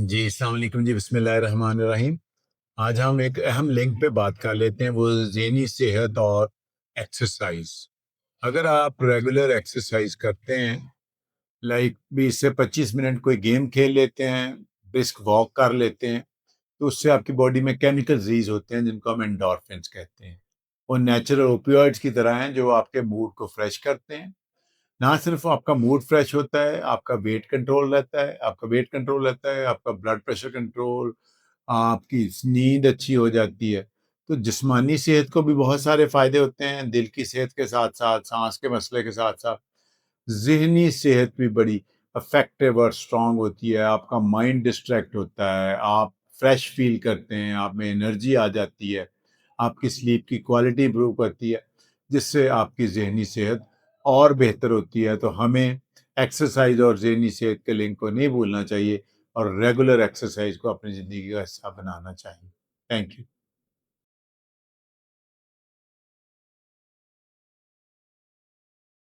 जी, अस्सलाम वालेकुम जी, बिस्मिल्लाहिर्रहमानिर्रहीम। आज हम एक अहम लिंक पे बात कर लेते हैं, वो ज़हनी सेहत और एक्सरसाइज़। अगर आप रेगुलर एक्सरसाइज़ करते हैं, लाइक 20 से 25 मिनट कोई गेम खेल लेते हैं, ब्रिस्क वॉक कर लेते हैं, तो उससे आपकी बॉडी में केमिकल्स रिलीज़ होते हैं, जिनको हम एंडोर्फिन्स कहते हैं। वो नेचुरल ओपियोइड्स की तरह हैं, जो आपके मूड को फ्रेश करते हैं। ना सिर्फ आपका मूड फ्रेश होता है, आपका वेट कंट्रोल रहता है, आपका ब्लड प्रेशर कंट्रोल, आपकी नींद अच्छी हो जाती है। तो जिस्मानी सेहत को भी बहुत सारे फ़ायदे होते हैं, दिल की सेहत के साथ-साथ, साँस के मसले के साथ-साथ, ज़हनी सेहत भी बड़ी इफ़ेक्टिव और स्ट्रॉन्ग होती है। आपका माइंड डिस्ट्रैक्ट होता है, आप फ्रेश फ़ील करते हैं, आप में एनर्जी आ जाती है, आपकी स्लीप की क्वालिटी इम्प्रूव करती है, जिससे आपकी ज़हनी सेहत और बेहतर होती है। तो हमें एक्सरसाइज़ और ज़हनी सेहत के लिंक को नहीं भूलना चाहिए और रेगुलर एक्सरसाइज़ को अपनी ज़िंदगी का हिस्सा बनाना चाहिए। Thank you.